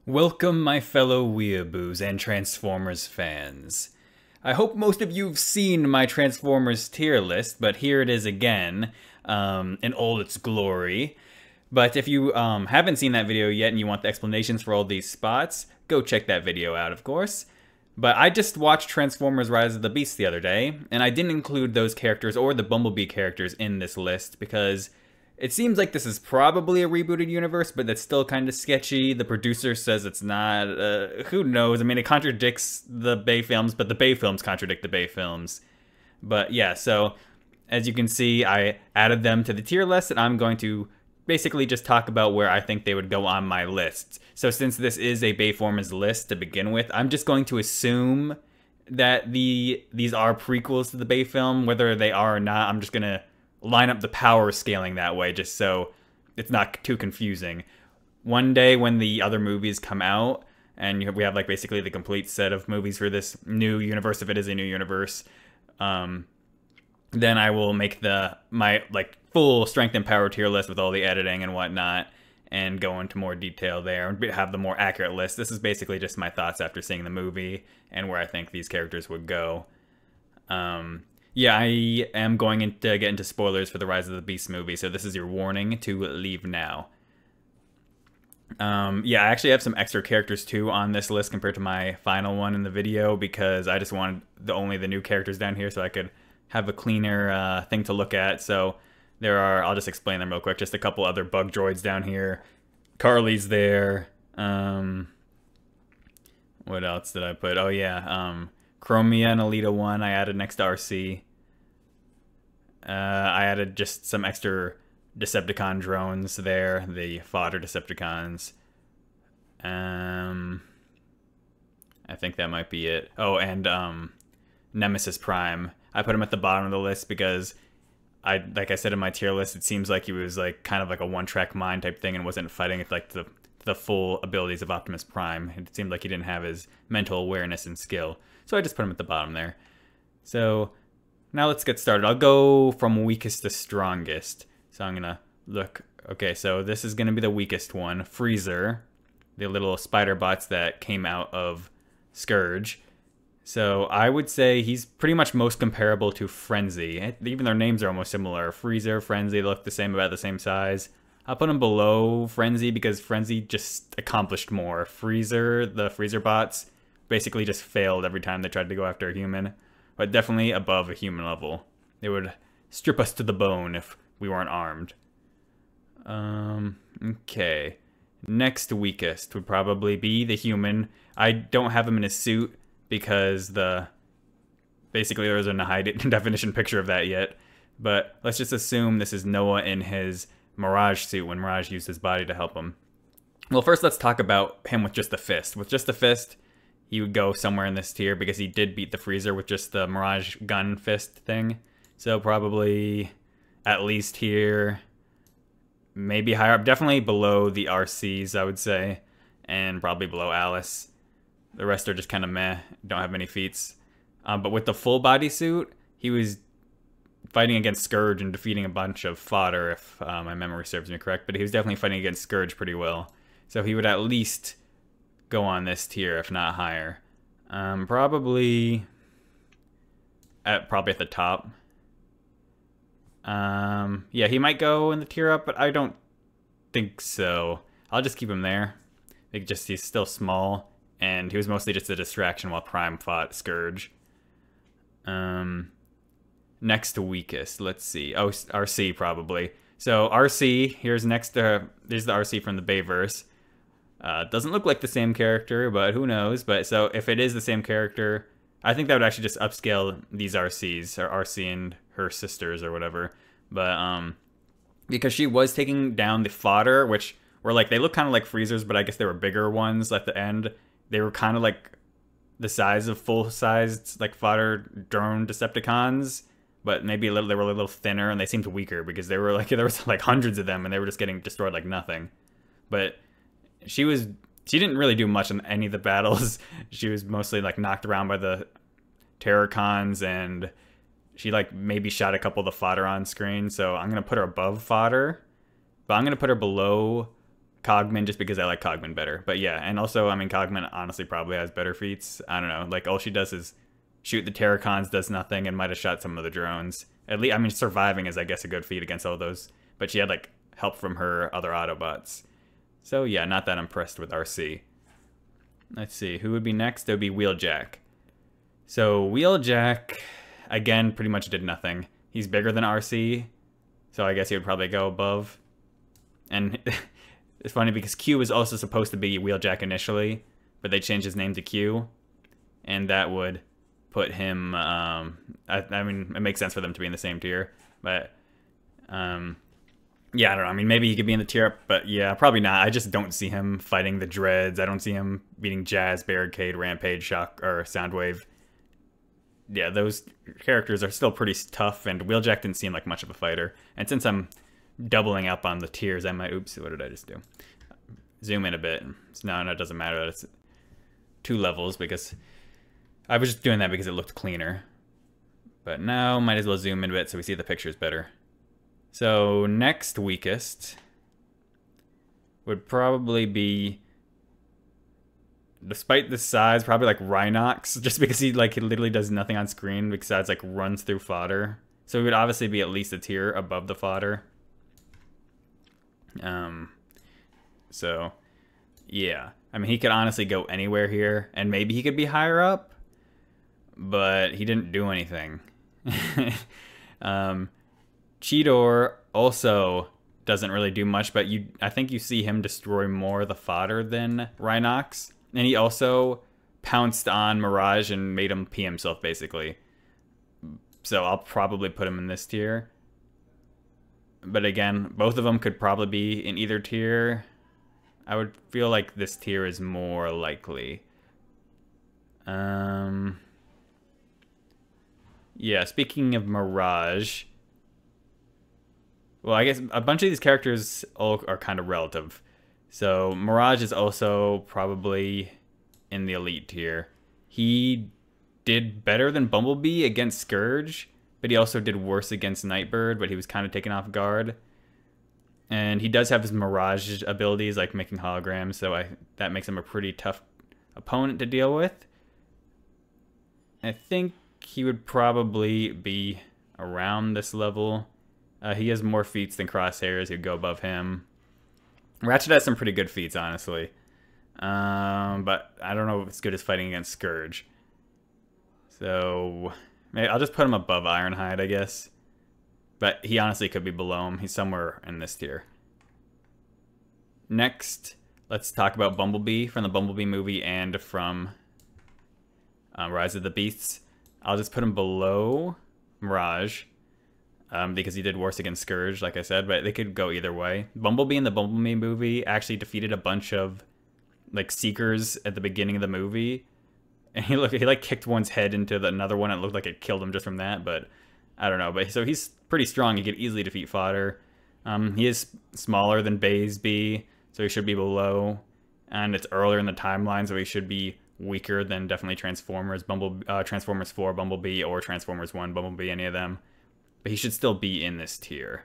Welcome, my fellow Weeaboos and Transformers fans. I hope most of you have seen my Transformers tier list, but here it is again, in all its glory. But if you haven't seen that video yet and you want the explanations for all these spots, go check that video out, of course. But I just watched Transformers Rise of the Beast the other day, and I didn't include those characters or the Bumblebee characters in this list because it seems like this is probably a rebooted universe, but that's still kind of sketchy. The producer says it's not. Who knows? I mean, it contradicts the Bay films, but the Bay films contradict the Bay films. But yeah, so as you can see, I added them to the tier list, and I'm going to basically just talk about where I think they would go on my list. So since this is a Bayformers list to begin with, I'm just going to assume that these are prequels to the Bay film. Whether they are or not, I'm just going to line up the power scaling that way just so it's not too confusing. One day when the other movies come out and we have like basically the complete set of movies for this new universe, if it is a new universe, then I will make my like full strength and power tier list with all the editing and whatnot and go into more detail there and have the more accurate list. This is basically just my thoughts after seeing the movie and where I think these characters would go. Yeah, I am going to get into spoilers for the Rise of the Beast movie, so this is your warning to leave now. Yeah, I actually have some extra characters too on this list compared to my final one in the video because I just wanted only the new characters down here so I could have a cleaner thing to look at. So there are, I'll just explain them real quick, just a couple other bug droids down here. Carly's there. What else did I put? Oh yeah, Chromia and Alita 1 I added next to RC. I added just some extra Decepticon drones there, the fodder Decepticons. I think that might be it. Oh, and Nemesis Prime. I put him at the bottom of the list because like I said in my tier list, it seems like he was like kind of like a one-track mind type thing and wasn't fighting with like the full abilities of Optimus Prime. It seemed like he didn't have his mental awareness and skill. So I just put him at the bottom there. So now let's get started. I'll go from weakest to strongest. So I'm going to look. Okay, so this is going to be the weakest one. Freezer, the little spider bots that came out of Scourge. So I would say he's pretty much most comparable to Frenzy. Even their names are almost similar. Freezer, Frenzy, they look the same, about the same size. I'll put him below Frenzy because Frenzy just accomplished more. Freezer, the Freezer bots, basically just failed every time they tried to go after a human, but definitely above a human level. They would strip us to the bone if we weren't armed. Okay. Next weakest would probably be the human. I don't have him in his suit because basically there isn't a high definition picture of that yet, but let's just assume this is Noah in his Mirage suit when Mirage used his body to help him. Well, first let's talk about him with just the fist. With just the fist, he would go somewhere in this tier because he did beat the Freezer with just the Mirage gun fist thing. So probably at least here, maybe higher up, definitely below the RCs, I would say, and probably below Alice. The rest are just kind of meh, don't have many feats. But with the full body suit, he was fighting against Scourge and defeating a bunch of fodder, if my memory serves me correct, but he was definitely fighting against Scourge pretty well. So he would at least go on this tier, if not higher. Probably at the top. Yeah, he might go in the tier up, but I don't think so. I'll just keep him there. He's still small, and he was mostly just a distraction while Prime fought Scourge. Next to weakest, let's see. Oh, RC probably. So RC, here's the RC from the Bayverse. Doesn't look like the same character, but who knows? But so if it is the same character, I think that would actually just upscale these RCs, or RC and her sisters or whatever. But because she was taking down the fodder, which were like, they look kind of like Freezers, but I guess they were bigger ones at the end. They were kind of like the size of full-sized like fodder drone Decepticons, but maybe they were a little thinner and they seemed weaker because they were like, there was like hundreds of them and they were just getting destroyed like nothing. But she didn't really do much in any of the battles. She was mostly like knocked around by the Terracons, and she like maybe shot a couple of the fodder on screen. So I'm gonna put her above fodder, but I'm gonna put her below Cogman just because I like Cogman better. But yeah, and also, I mean, Cogman honestly probably has better feats. I don't know. Like, all she does is shoot the Terracons, does nothing, and might have shot some of the drones. At least, I mean, surviving is, I guess, a good feat against all those. But she had, like, help from her other Autobots. So yeah, not that impressed with RC. Let's see, who would be next? It would be Wheeljack. So Wheeljack, again, pretty much did nothing. He's bigger than RC, so I guess he would probably go above. And it's funny because Q was also supposed to be Wheeljack initially, but they changed his name to Q, and that would put him, I mean, it makes sense for them to be in the same tier, but, yeah, I don't know. I mean, maybe he could be in the tier up, but yeah, probably not. I just don't see him fighting the Dreads. I don't see him beating Jazz, Barricade, Rampage, Shock, or Soundwave. Yeah, those characters are still pretty tough, and Wheeljack didn't seem like much of a fighter. And since I'm doubling up on the tiers, I might... Oops, what did I just do? Zoom in a bit. No, it doesn't matter that it's 2 levels, because I was just doing that because it looked cleaner. But now, might as well zoom in a bit so we see the pictures better. So, next weakest would probably be, despite the size, probably like Rhinox, just because he literally does nothing on screen besides like runs through fodder. So he would obviously be at least a tier above the fodder. So yeah, I mean, he could honestly go anywhere here, and maybe he could be higher up, but he didn't do anything. Cheetor also doesn't really do much, but I think you see him destroy more of the fodder than Rhinox. And he also pounced on Mirage and made him pee himself, basically. So I'll probably put him in this tier. But again, both of them could probably be in either tier. I would feel like this tier is more likely. Yeah, speaking of Mirage... Well, I guess a bunch of these characters all are kind of relative. So Mirage is also probably in the elite tier. He did better than Bumblebee against Scourge, but he also did worse against Nightbird, but he was kind of taken off guard. And he does have his Mirage abilities, like making holograms, so that makes him a pretty tough opponent to deal with. I think he would probably be around this level. He has more feats than Crosshairs. He'd go above him. Ratchet has some pretty good feats, honestly. But I don't know if it's good as fighting against Scourge. So maybe I'll just put him above Ironhide, I guess. But he honestly could be below him. He's somewhere in this tier. Next, let's talk about Bumblebee from the Bumblebee movie and from Rise of the Beasts. I'll just put him below Mirage. Because he did worse against Scourge, like I said, but they could go either way. Bumblebee in the Bumblebee movie actually defeated a bunch of like Seekers at the beginning of the movie, and he like kicked one's head into another one. And it looked like it killed him just from that, but I don't know. But so he's pretty strong. He could easily defeat fodder. He is smaller than Bee, so he should be below, and it's earlier in the timeline, so he should be weaker than definitely Transformers, Transformers 4 Bumblebee, or Transformers 1 Bumblebee, any of them. But he should still be in this tier.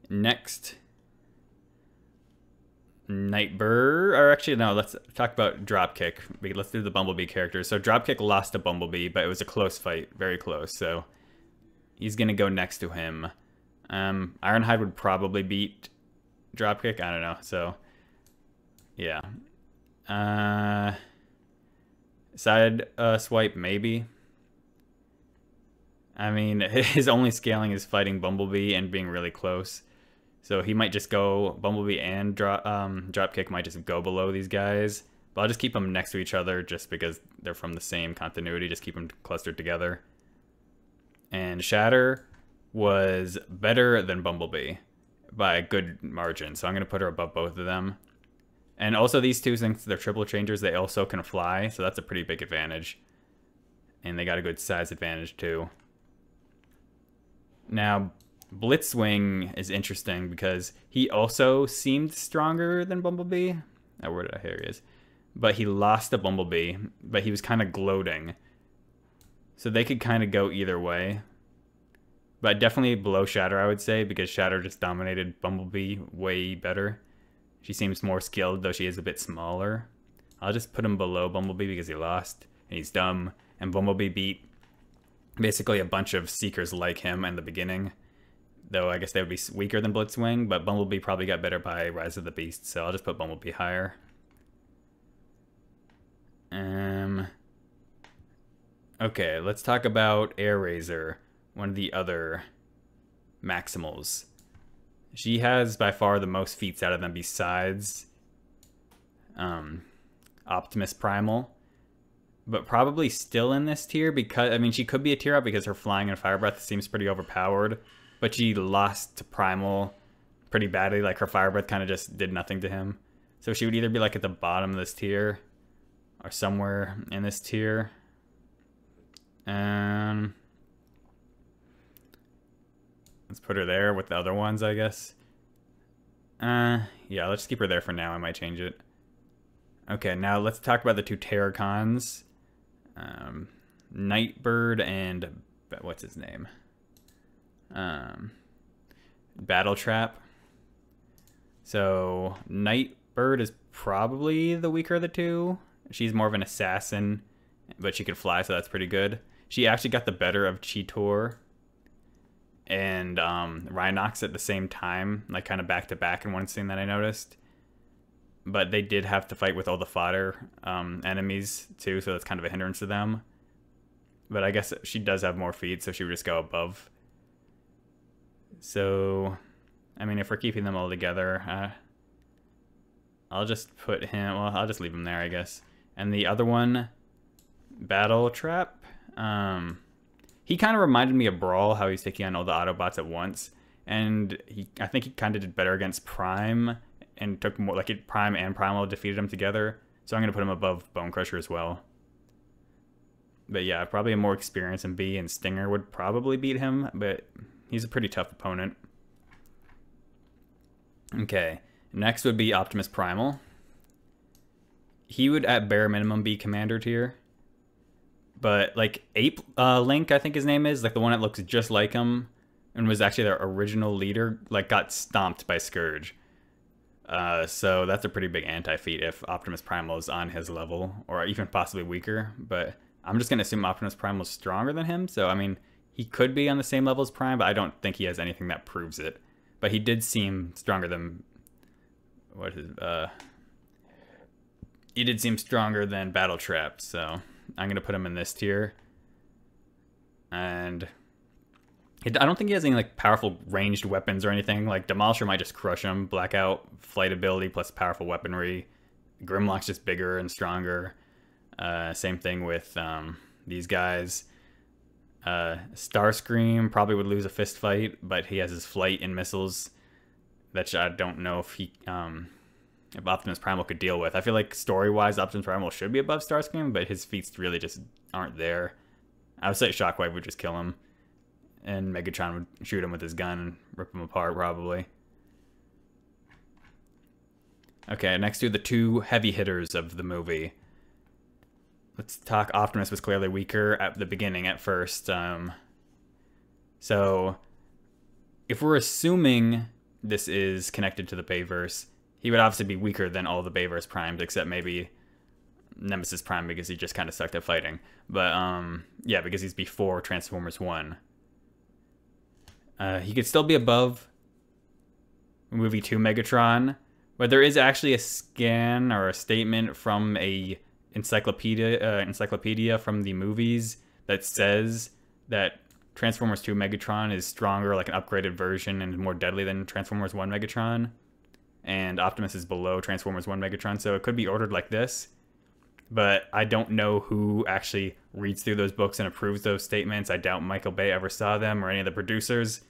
Next, Nightbird, or actually no, let's talk about Dropkick. Let's do the Bumblebee characters. So Dropkick lost to Bumblebee, but it was a close fight, very close. So he's gonna go next to him. Ironhide would probably beat Dropkick. I don't know. So yeah, side swipe maybe. I mean, his only scaling is fighting Bumblebee and being really close. So he might just go, Bumblebee and Dropkick might just go below these guys. But I'll just keep them next to each other just because they're from the same continuity. Just keep them clustered together. And Shatter was better than Bumblebee by a good margin. So I'm going to put her above both of them. And also these two, since they're triple changers, they also can fly. So that's a pretty big advantage. And they got a good size advantage too. Now, Blitzwing is interesting because he also seemed stronger than Bumblebee. Oh, where did I hear he is? But he lost to Bumblebee, but he was kind of gloating. So they could kind of go either way. But definitely below Shatter, I would say, because Shatter just dominated Bumblebee way better. She seems more skilled, though she is a bit smaller. I'll just put him below Bumblebee because he lost, and he's dumb. And Bumblebee beat basically a bunch of Seekers like him in the beginning. Though I guess they would be weaker than Blitzwing, but Bumblebee probably got better by Rise of the Beast, so I'll just put Bumblebee higher. Okay, let's talk about Air Razor, one of the other Maximals. She has by far the most feats out of them besides Optimus Primal. But probably still in this tier because, I mean, she could be a tier up because her flying and fire breath seems pretty overpowered. But she lost to Primal pretty badly. Like, her fire breath kind of just did nothing to him. So she would either be, like, at the bottom of this tier or somewhere in this tier. Let's put her there with the other ones, I guess. Yeah, let's just keep her there for now. I might change it. Okay, now let's talk about the two Terracons. Nightbird and... what's his name? Battletrap. So, Nightbird is probably the weaker of the two. She's more of an assassin, but she could fly, so that's pretty good. She actually got the better of Cheetor and Rhinox at the same time, like kind of back to back in one scene that I noticed. But they did have to fight with all the fodder enemies too, so that's kind of a hindrance to them. But I guess she does have more feet, so she would just go above. So, I mean, if we're keeping them all together, I'll just put him, well, I'll just leave him there, I guess. And the other one, Battletrap, he kind of reminded me of Brawl, how he's taking on all the Autobots at once. And I think he kind of did better against Prime, and took more, like, Prime and Primal defeated him together. So I'm going to put him above Bone Crusher as well. But yeah, probably a more experienced in B, and Stinger would probably beat him, but he's a pretty tough opponent. Okay, next would be Optimus Primal. He would at bare minimum be Commander tier. But like Ape Link, I think his name is, like the one that looks just like him and was actually their original leader, like got stomped by Scourge. So that's a pretty big anti-feat if Optimus Primal is on his level, or even possibly weaker. But I'm just going to assume Optimus Primal is stronger than him. So, I mean, he could be on the same level as Prime, but I don't think he has anything that proves it. But he did seem stronger than... he did seem stronger than Battletrap, so I'm going to put him in this tier. And I don't think he has any like powerful ranged weapons or anything. Like Demolisher might just crush him. Blackout, flight ability plus powerful weaponry. Grimlock's just bigger and stronger. Same thing with these guys. Starscream probably would lose a fist fight, but he has his flight and missiles that I don't know if he if Optimus Primal could deal with. I feel like story-wise, Optimus Primal should be above Starscream, but his feats really just aren't there. I would say Shockwave would just kill him, and Megatron would shoot him with his gun and rip him apart, probably. Okay, next to the two heavy hitters of the movie. Let's talk. Optimus was clearly weaker at the beginning, at first. So, if we're assuming this is connected to the Bayverse, he would obviously be weaker than all the Bayverse Primes, except maybe Nemesis Prime, because he just kind of sucked at fighting. But, yeah, because he's before Transformers 1. He could still be above Movie 2 Megatron, but there is actually a scan or a statement from a encyclopedia from the movies that says that Transformers 2 Megatron is stronger, like an upgraded version, and more deadly than Transformers 1 Megatron. And Optimus is below Transformers 1 Megatron, so it could be ordered like this. But I don't know who actually reads through those books and approves those statements. I doubt Michael Bay ever saw them or any of the producers.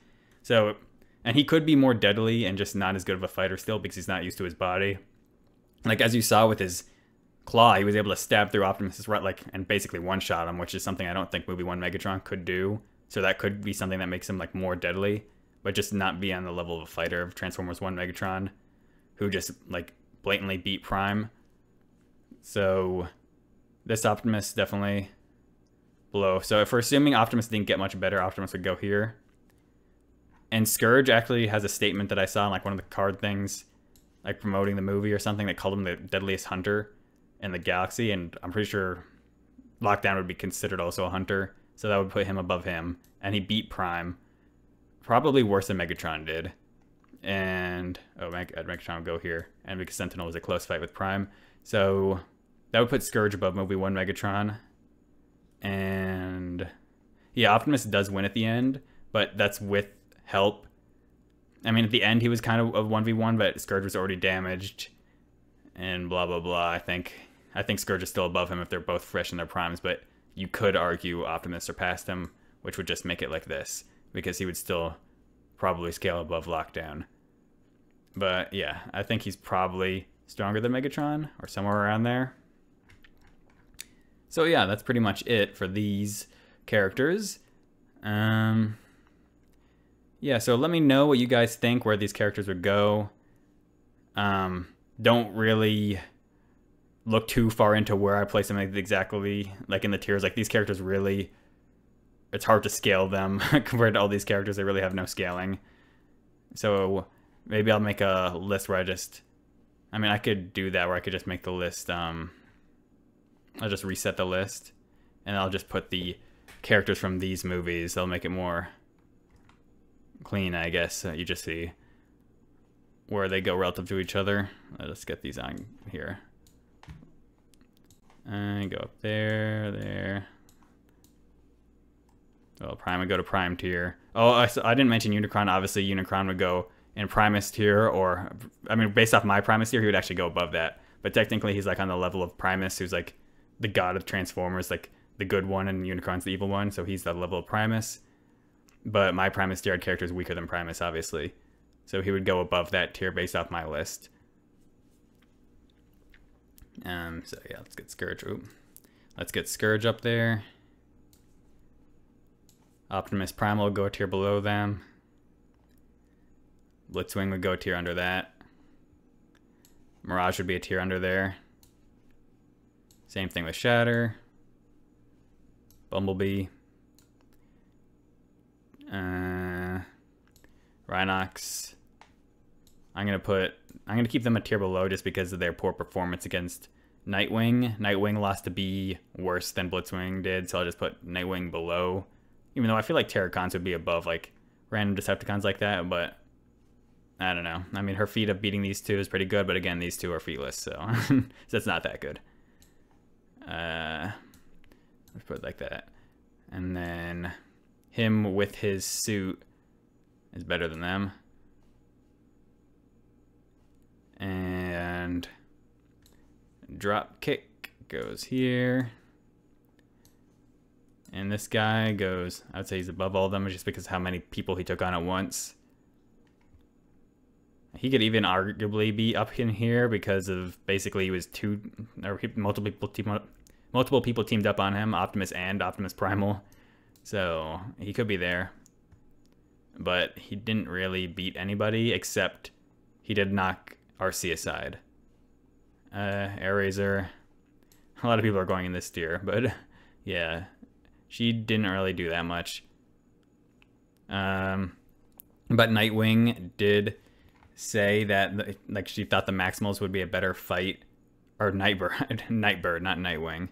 So, and he could be more deadly and just not as good of a fighter still because he's not used to his body. Like, as you saw with his claw, he was able to stab through Optimus's right, like, and basically one-shot him, which is something I don't think Movie 1 Megatron could do. So that could be something that makes him, like, more deadly, but just not be on the level of a fighter of Transformers 1 Megatron, who just, like, blatantly beat Prime. So this Optimus definitely below. So if we're assuming Optimus didn't get much better, Optimus would go here. And Scourge actually has a statement that I saw in like one of the card things, like promoting the movie or something, that called him the deadliest hunter in the galaxy, and I'm pretty sure Lockdown would be considered also a hunter, so that would put him above him. And he beat Prime, probably worse than Megatron did. And Megatron would go here, and because Sentinel was a close fight with Prime, so that would put Scourge above movie 1 Megatron. And yeah, Optimus does win at the end, but that's with help. I mean, at the end he was kind of a 1v1, but Scourge was already damaged, and blah blah blah. I think Scourge is still above him if they're both fresh in their primes, but you could argue Optimus surpassed him, which would just make it like this, because he would still probably scale above Lockdown. But yeah, I think he's probably stronger than Megatron, or somewhere around there. So yeah, that's pretty much it for these characters. Yeah, so let me know what you guys think, where these characters would go. Don't really look too far into where I place them exactly, like in the tiers. Like, these characters really, it's hard to scale them compared to all these characters. They really have no scaling. So maybe I'll make a list where I could do that, where I could just make the list, I'll just reset the list, and I'll just put the characters from these movies. They'll make it more clean, I guess. You just see where they go relative to each other. Let's get these on here. And go up there. Oh, Prime would go to Prime tier. Oh, I didn't mention Unicron. Obviously, Unicron would go in Primus tier, or, I mean, based off my Primus tier, he would actually go above that. But technically, he's like on the level of Primus, who's like the god of Transformers, like the good one, and Unicron's the evil one, so he's the level of Primus. But my Primus tier character is weaker than Primus, obviously. So he would go above that tier based off my list. So yeah, let's get Scourge. Let's get Scourge up there. Optimus Prime will go a tier below them. Blitzwing would go a tier under that. Mirage would be a tier under there. Same thing with Shatter. Bumblebee. Rhinox. I'm gonna keep them a tier below just because of their poor performance against Nightwing. Nightwing lost to be worse than Blitzwing did, so I'll just put Nightwing below. Even though I feel like Terracons would be above like random Decepticons like that, but I don't know. I mean, her feat of beating these two is pretty good, but again, these two are feetless, so so it's not that good. Let's put it like that. And then him with his suit is better than them. And drop kick goes here. And this guy goes, I would say he's above all of them just because of how many people he took on at once. He could even arguably be up in here because of basically he was multiple people teamed up on him, Optimus and Optimus Primal. So he could be there. But he didn't really beat anybody except he did knock RC aside. Airazor. A lot of people are going in this tier, but yeah. She didn't really do that much. But Nightwing did say that like she thought the Maximals would be a better fight. Or Nightbird, not Nightwing.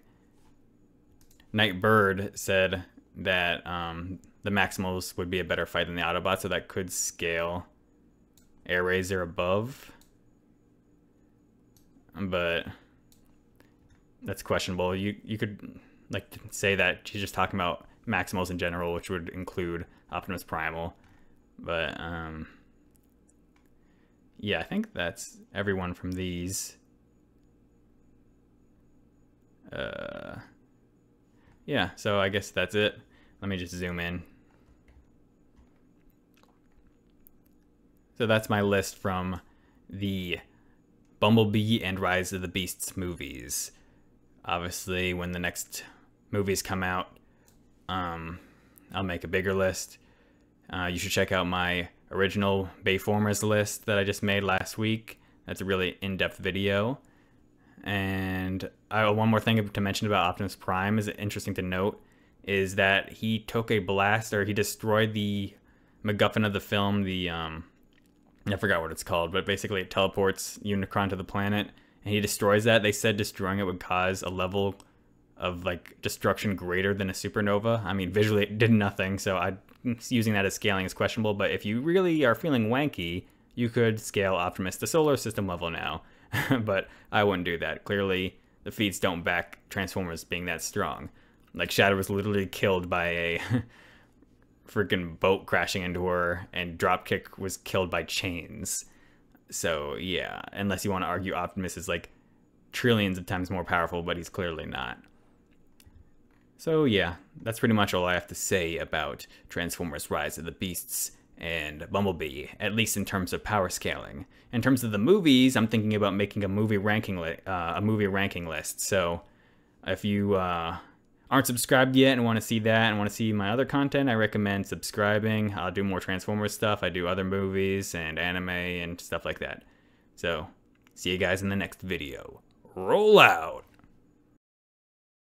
Nightbird said that the Maximals would be a better fight than the Autobots, so that could scale Airazor above. But that's questionable. You could like say that she's just talking about Maximals in general, which would include Optimus Primal. But yeah, I think that's everyone from these. Yeah, so I guess that's it. Let me just zoom in. So that's my list from the Bumblebee and Rise of the Beasts movies. Obviously, when the next movies come out, I'll make a bigger list. You should check out my original Bayformers list that I just made last week. That's a really in-depth video. And one more thing to mention about Optimus Prime is interesting to note is that he took a blast, or he destroyed the MacGuffin of the film, the I forgot what it's called, but basically it teleports Unicron to the planet, and he destroys that. They said destroying it would cause a level of like destruction greater than a supernova. I mean, visually it did nothing, so using that as scaling is questionable. But if you really are feeling wanky, you could scale Optimus to solar system level now. But I wouldn't do that. Clearly, the feats don't back Transformers being that strong. Like, Shadow was literally killed by a freaking boat crashing into her, and Dropkick was killed by chains. So, yeah, unless you want to argue Optimus is, like, trillions of times more powerful, but he's clearly not. So, yeah, that's pretty much all I have to say about Transformers Rise of the Beasts and Bumblebee, at least in terms of power scaling. In terms of the movies, I'm thinking about making a movie ranking list. So, if you aren't subscribed yet and want to see that and want to see my other content, I recommend subscribing. I'll do more Transformers stuff. I do other movies and anime and stuff like that. So, see you guys in the next video. Roll out!